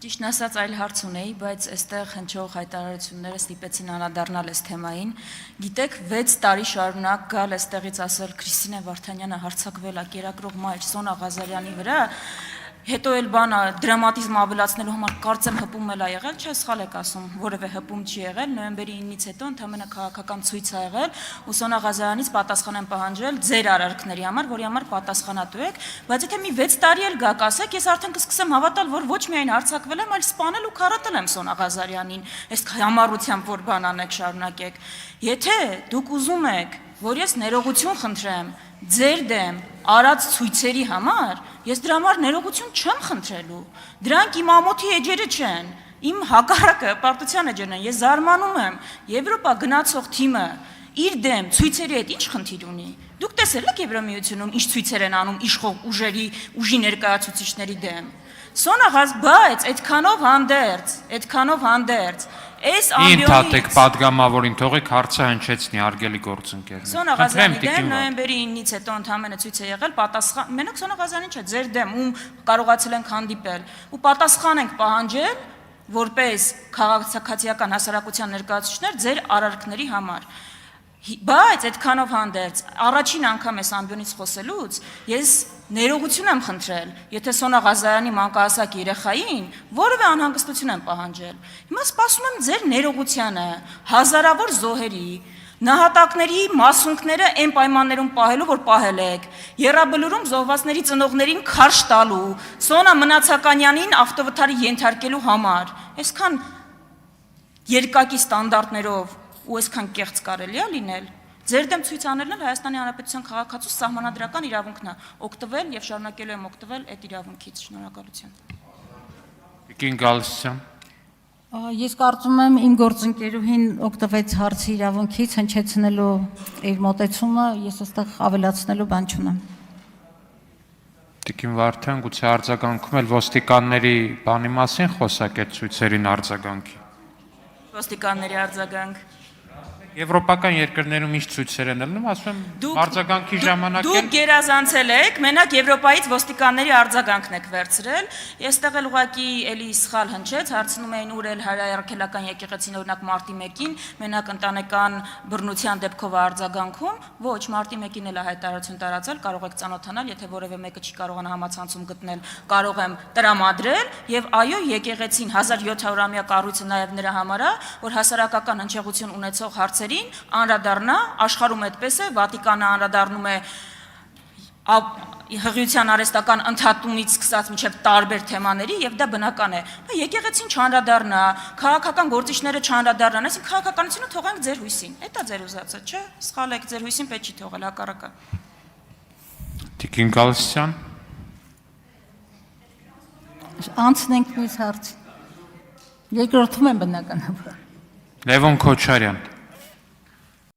Ճիշտն ասած այլ հարց ունեի, բայց այստեղ հնչող հայտարարությունները ստիպեցին անդրադառնալ այս թեմային։ Գիտեք, 6 տարի շարունակ գալ այստեղից ասել Քրիստինե Վարդանյանը հարձակվել է կերակրող մայր Սոնա Ղազարյանի վրա, հետո էլ բանը դրամատիզմ ավելացնելու համար կարծեմ հպում էլ է եղել, չէ, սխալ եք ասում, որևէ հպում չի եղել, նոյեմբերի 9-ից հետո ընդհանրապես քաղաքական ցույց է եղել, ու Սոնա Ղազարյանից պատասխան են պահանջել ձեր արարքների համար, որի համար պատասխանատու եք, բայց եթե մի 6 տարի էլ գաք ասեք, ես արդեն կսկսեմ հավատալ, որ ոչ միայն հարձակվել եմ, այլ սպանել ու քարատել եմ Սոնա Ղազարյանին, այս համառությամբ որ բան անեք շարունակեք։ Եթե դուք ուզում եք, որ ես ներողություն խնդրեմ ձեր դեմ արած ցույցերի համար, ես դրա համար ներողություն չեմ խնդրելու։ Դրանք իմ ամոթի էջերը չեն, իմ հակառակը պարտության էջերն են։ Ես զարմանում եմ, Եվրոպա գնացող թիմը իր դեմ ցույցերի հետ ինչ խնդիր ունի։ Դուք տեսել եք Եվրամիությունում ինչ ցույցեր են անում իշխող ուժի ներկայացուցիչների դեմ։ Սոնա բայց այդքանով հանդերձ այս ամբիոնից Ինթատեք падգամավորին թողեք հարցը հնչեցնի արգելի գործընկերներ։ Սոնա Ղազարյանի դեմ նոյեմբերի 9-ից հետո ընդհանրապես ցույց է եղել պատասխան։ Մենակ Սոնա Ղազարյանին չէ, ձեր դեմ ում կարողացել ենք հանդիպել ու պատասխան ենք պահանջել որպես քաղաքացիական հասարակության ներկայացուցիչներ ձեր արարքների համար։ Բայց այդքանով հանդերձ առաջին անգամ այս ամբիոնից խոսելուց ես ներողություն եմ խնդրել, եթե Սոնա Ղազարյանի մանկահասակ երեխային որևէ անհանգստություն եմ պահանջել։ Հիմա սպասում եմ ձեր ներողությանը, հազարավոր զոհերի, նահատակների մասունքները այն պայմաններում պահելու, որ պահել եք, Եռաբլուրում զոհվածների ծնողներին քարշ տալու, Սոնա Մնացականյանին ավտովթարի ենթարկելու համար։ Այսքան երկակի ստանդարտներով ու այսքան կեղծ կարելի է լինել։ Ձեր դեմ ցույց անելն էլ Հայաստանի Հանրապետության քաղաքացու սահմանադրական իրավունքն է, օգտվել եւ շարունակելու եմ օգտվել այդ իրավունքից։ Շնորհակալություն։ Տիկին Գալստյան։ Ես կարծում եմ իմ գործընկերուհին օգտվեց հարցի իրավունքից հնչեցնելու իր մոտեցումը, ես այստեղ ավելացնելու բան չունեմ։ Տիկին Վարդան, գուցե արձագանքում էլ ոստիկանների բանի մասին խոսակ այդ ցույցերին արձագանքի։ Ոստիկանների արձագանք։ Եվրոպական երկրներում ինչ ցույցեր են ելնում, ասում եմ արձագանքի ժամանակ Դուք գերազանցել եք, մենակ Եվրոպայից ոստիկանների արձագանքն եք վերցրել։ Այստեղ էլ ուղղակի էլի սխալ հնչեց, հարցնում էին ուր էլ հայրաքելական եկեղեցին օրինակ մարտի 1-ին, մենակ ընտանեկան բռնության դեպքով արձագանքում, ոչ, մարտի 1-ին էլ հայտարարություն տարածել, կարող եք ծանոթանալ, եթե որևէ մեկը չի կարողանա համացանցում գտնել, կարող եմ տրամադրել, եւ այո, եկեղեցին 1700-ամյա կառույցը նաեւ նրա համար է, որ հասարակական հնչեղություն ունեցող հարցերին անդրադառնա, աշխարհում այդպես է, Վատիկանը անդրադառնում է հղիության արհեստական ընդհատումից սկսած մինչև տարբեր թեմաների եւ դա բնական է։ Եկեղեցին չանդրադառնա, քաղաքական գործիչները չանդրադառնան, այսինքն քաղաքականությունը թողենք ձեր հույսին։ Դա է ձեր ուզածը, չէ՞։ Սխալ եք, ձեր հույսին պետք չի թողել, հակառակը։ Տիկին Գալստյան։ Անցնենք մյուս հարցին։ Երկրորդում եմ բնականաբար։ Լևոն Քոչարյան։